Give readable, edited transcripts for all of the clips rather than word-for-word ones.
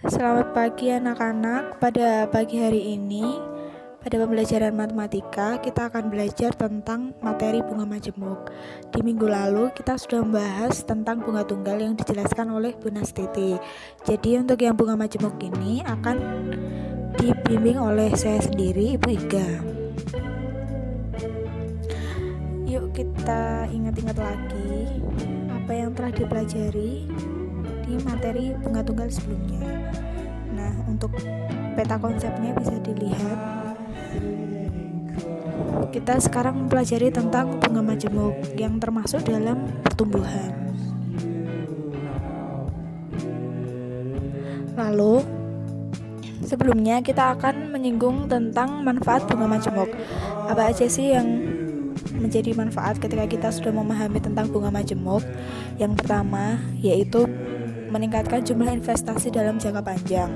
Selamat pagi anak-anak. Pada pagi hari ini, pada pembelajaran matematika, kita akan belajar tentang materi bunga majemuk. Di minggu lalu, kita sudah membahas tentang bunga tunggal yang dijelaskan oleh Bu Nastiti. Jadi untuk yang bunga majemuk ini akan dibimbing oleh saya sendiri, Ibu Iga. Yuk kita ingat-ingat lagi apa yang telah dipelajari di materi bunga tunggal sebelumnya. Nah, untuk peta konsepnya bisa dilihat. Kita sekarang mempelajari tentang bunga majemuk yang termasuk dalam pertumbuhan. Lalu, sebelumnya kita akan menyinggung tentang manfaat bunga majemuk. Apa aja sih yang menjadi manfaat ketika kita sudah memahami tentang bunga majemuk? Yang pertama yaitu meningkatkan jumlah investasi dalam jangka panjang.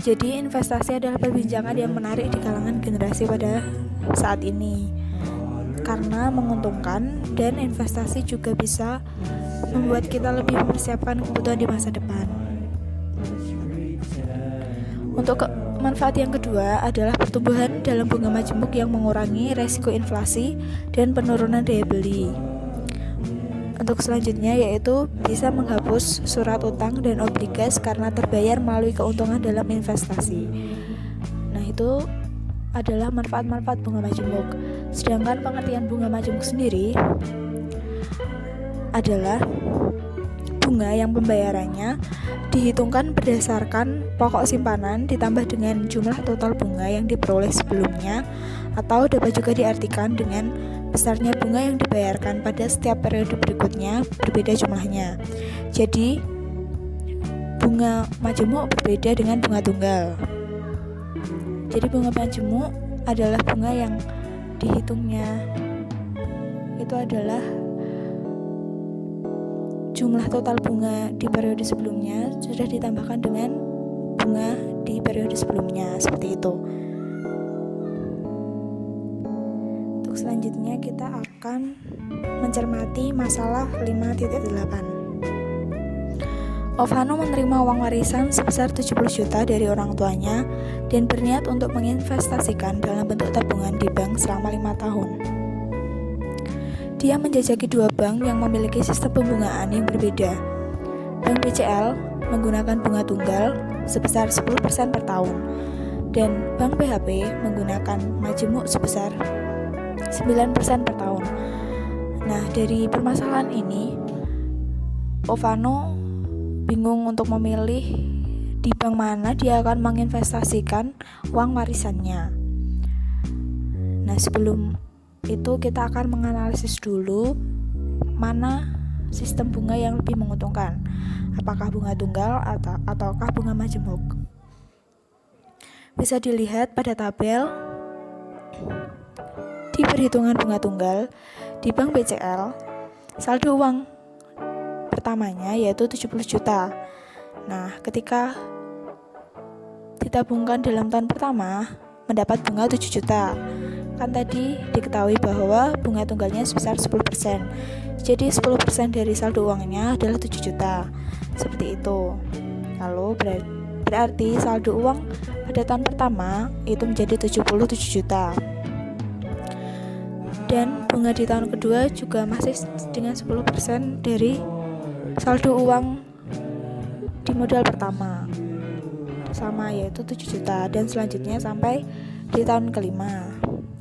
Jadi investasi adalah perbincangan yang menarik di kalangan generasi pada saat ini karena menguntungkan, dan investasi juga bisa membuat kita lebih mempersiapkan kebutuhan di masa depan. Untuk manfaat yang kedua adalah pertumbuhan dalam bunga majemuk yang mengurangi resiko inflasi dan penurunan daya beli. Untuk selanjutnya yaitu bisa menghapus surat utang dan obligas karena terbayar melalui keuntungan dalam investasi. Nah, itu adalah manfaat-manfaat bunga majemuk. Sedangkan pengertian bunga majemuk sendiri adalah bunga yang pembayarannya dihitungkan berdasarkan pokok simpanan ditambah dengan jumlah total bunga yang diperoleh sebelumnya, atau dapat juga diartikan dengan besarnya bunga yang dibayarkan pada setiap periode berikutnya berbeda jumlahnya. Jadi bunga majemuk berbeda dengan bunga tunggal. Jadi bunga majemuk adalah bunga yang dihitungnya itu adalah jumlah total bunga di periode sebelumnya sudah ditambahkan dengan bunga di periode sebelumnya, seperti itu. Untuk selanjutnya kita akan mencermati masalah 5.8. Ovano menerima uang warisan sebesar 70 juta dari orang tuanya dan berniat untuk menginvestasikan dalam bentuk tabungan di bank selama 5 tahun. Dia menjajaki dua bank yang memiliki sistem pembungaan yang berbeda. Bank BCL menggunakan bunga tunggal sebesar 10% per tahun, dan Bank BHP menggunakan majemuk sebesar 9% per tahun. Nah, dari permasalahan ini, Ovano bingung untuk memilih di bank mana dia akan menginvestasikan uang warisannya. Nah, sebelum itu kita akan menganalisis dulu mana sistem bunga yang lebih menguntungkan, apakah bunga tunggal ataukah bunga majemuk. Bisa dilihat pada tabel di perhitungan bunga tunggal di Bank BCL, saldo uang pertamanya yaitu 70 juta. Nah, ketika ditabungkan dalam tahun pertama mendapat bunga 7 juta. Kan tadi diketahui bahwa bunga tunggalnya sebesar 10%. Jadi 10% dari saldo uangnya adalah 7 juta. Seperti itu. Lalu berarti saldo uang pada tahun pertama itu menjadi 77 juta. Dan bunga di tahun kedua juga masih dengan 10% dari saldo uang di modal pertama. Sama, yaitu 7 juta, dan selanjutnya sampai di tahun kelima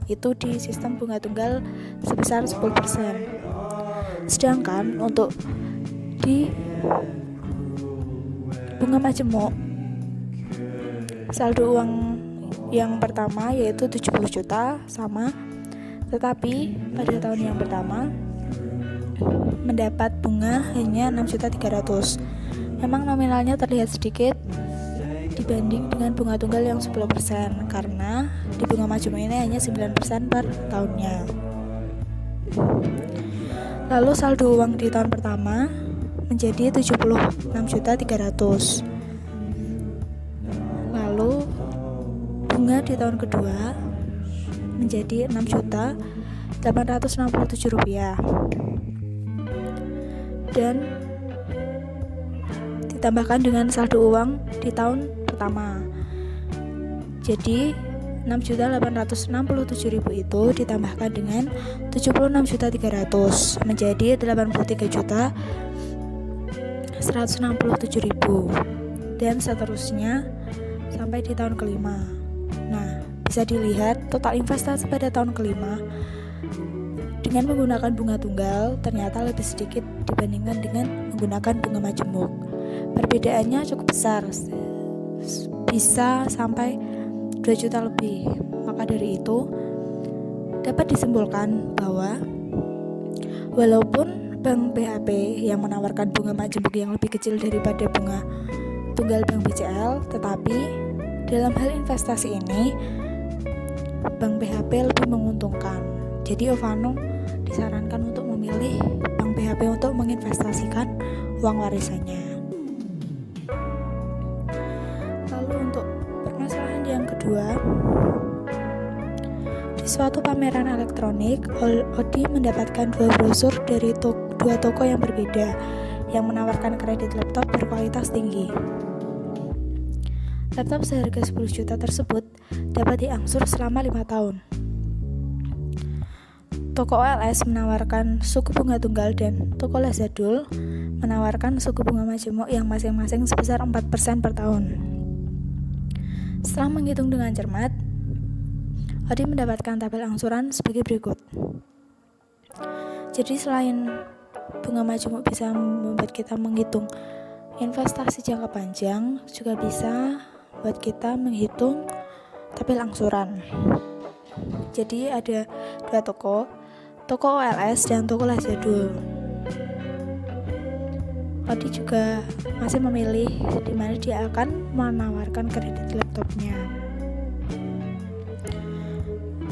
itu di sistem bunga tunggal sebesar 10%. Sedangkan untuk di bunga majemuk, saldo uang yang pertama yaitu 70 juta sama, tetapi pada tahun yang pertama mendapat bunga hanya 6.300.000. Memang nominalnya terlihat sedikit dibanding dengan bunga tunggal yang 10%, karena di bunga majemuk ini hanya 9% per tahunnya. Lalu saldo uang di tahun pertama menjadi 76.300.000. Lalu bunga di tahun kedua menjadi 6.867.000 rupiah. Dan di ditambahkan dengan saldo uang di tahun pertama. Jadi 6.867.000 itu ditambahkan dengan 76.300 menjadi 83.167.000 dan seterusnya sampai di tahun kelima. Nah, bisa dilihat total investasi pada tahun kelima dengan menggunakan bunga tunggal ternyata lebih sedikit dibandingkan dengan menggunakan bunga majemuk. Perbedaannya cukup besar, bisa sampai 2 juta lebih. Maka dari itu dapat disimpulkan bahwa walaupun Bank BHP yang menawarkan bunga majemuk yang lebih kecil daripada bunga tunggal Bank BCL, tetapi dalam hal investasi ini Bank BHP lebih menguntungkan. Jadi Ovano disarankan untuk memilih Bank BHP untuk menginvestasikan uang warisannya. Lalu untuk permasalahan yang kedua, di suatu pameran elektronik, Odi mendapatkan 2 brosur dari dua toko yang berbeda yang menawarkan kredit laptop berkualitas tinggi. Laptop seharga 10 juta tersebut dapat diangsur selama 5 tahun. Toko OLS menawarkan suku bunga tunggal dan toko Lazadul menawarkan suku bunga majemuk yang masing-masing sebesar 4% per tahun. Setelah menghitung dengan cermat, Odi mendapatkan tabel angsuran sebagai berikut. Jadi selain bunga majemuk bisa membuat kita menghitung investasi jangka panjang, juga bisa buat kita menghitung tabel angsuran. Jadi ada 2 toko OLS dan toko Lazadul. Odi juga masih memilih di mana dia akan menawarkan kredit laptopnya.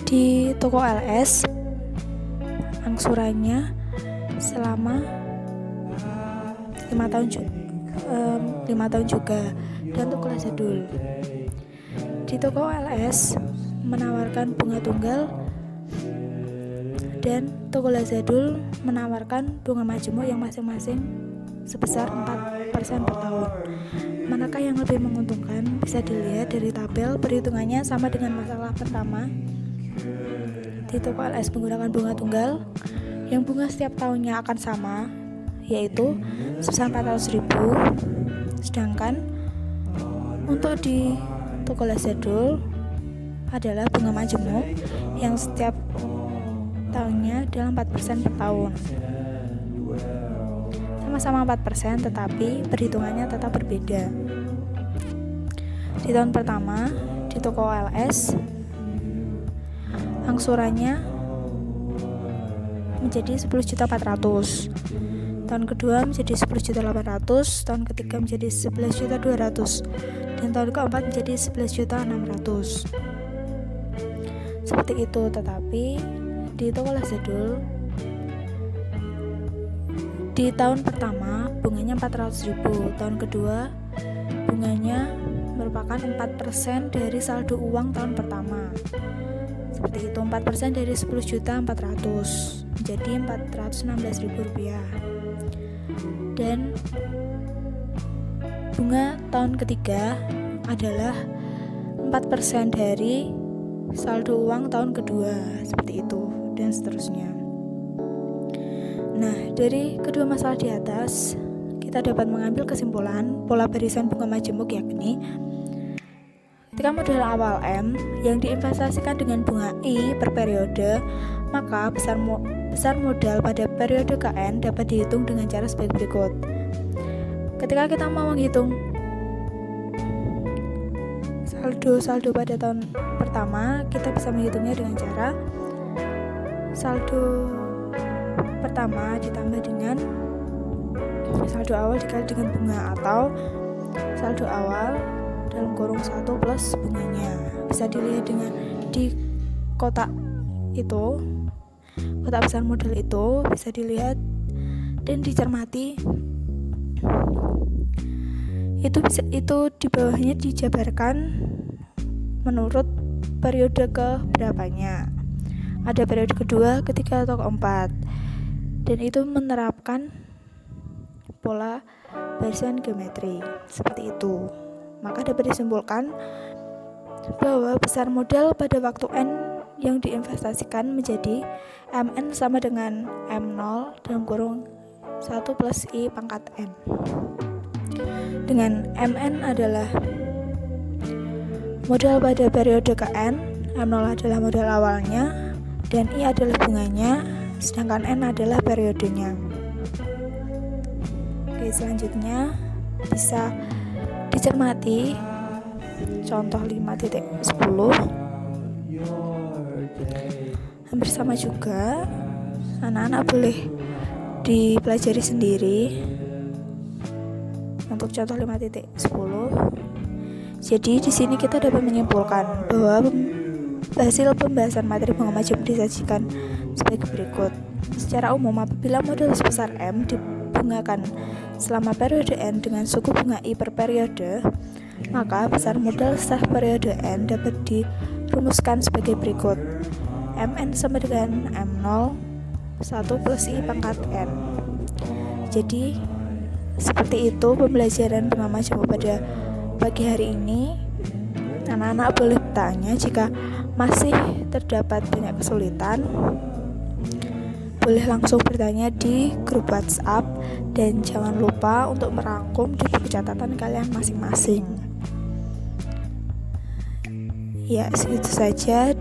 Di toko OLS angsurannya selama 5 tahun juga, dan toko Lazadul. Di toko OLS menawarkan bunga tunggal dan toko Lazadul menawarkan bunga majemuk yang masing-masing sebesar 4% per tahun. Manakah yang lebih menguntungkan bisa dilihat dari tabel perhitungannya sama dengan masalah pertama. Di toko LS menggunakan bunga tunggal yang bunga setiap tahunnya akan sama, yaitu sebesar 400.000. Sedangkan untuk di toko Lazadul adalah bunga majemuk yang setiap tahunnya adalah 4% per tahun. Sama-sama 4%, tetapi perhitungannya tetap berbeda. Di tahun pertama di toko LS angsurannya menjadi 10.400.000. Tahun kedua menjadi 10.800.000, tahun ketiga menjadi 11.200.000, dan tahun keempat menjadi 11.600.000. Seperti itu, tetapi di toko Lazadul di tahun pertama bunganya 400.000, tahun kedua bunganya merupakan 4% dari saldo uang tahun pertama. Seperti itu, 4% dari 10.400.000 menjadi Rp416.000. Dan bunga tahun ketiga adalah 4% dari saldo uang tahun kedua, seperti itu, dan seterusnya. Nah, dari kedua masalah di atas, kita dapat mengambil kesimpulan pola barisan bunga majemuk, yakni ketika modal awal M yang diinvestasikan dengan bunga I per periode, maka besar modal pada periode KN dapat dihitung dengan cara sebagai berikut. Ketika kita mau menghitung saldo pada tahun pertama, kita bisa menghitungnya dengan cara saldo pertama ditambah dengan saldo awal dikali dengan bunga, atau saldo awal dalam kurung 1 plus bunganya. Bisa dilihat dengan di kotak itu, kotak besar modal itu bisa dilihat dan dicermati. Itu di bawahnya dijabarkan menurut periode ke berapanya. Ada periode kedua, ketiga, atau keempat, dan itu menerapkan pola barisan geometri. Seperti itu. Maka dapat disimpulkan bahwa besar modal pada waktu N yang diinvestasikan menjadi MN sama dengan M0 dalam kurung 1 plus I pangkat N. Dengan MN adalah modal pada periode ke N, M0 adalah modal awalnya, dan I adalah bunganya, sedangkan N adalah periodenya. Oke, selanjutnya bisa dicermati contoh 5.10. Hampir sama juga, anak-anak boleh dipelajari sendiri. Untuk contoh 5.10, jadi di sini kita dapat menyimpulkan bahwa hasil pembahasan materi bunga majemuk disajikan sebagai berikut. Secara umum, apabila modal sebesar M dibungakan selama periode N dengan suku bunga I per periode, maka besar modal setelah periode N dapat dirumuskan sebagai berikut. MN sama dengan M0 1 plus I pangkat N. Jadi seperti itu pembelajaran bunga majemuk pada pagi hari ini. Anak-anak boleh bertanya jika masih terdapat banyak kesulitan. Boleh langsung bertanya di grup WhatsApp, dan jangan lupa untuk merangkum di buku catatan kalian masing-masing. Ya, segitu saja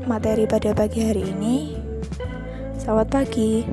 materi pada pagi hari ini. Selamat pagi.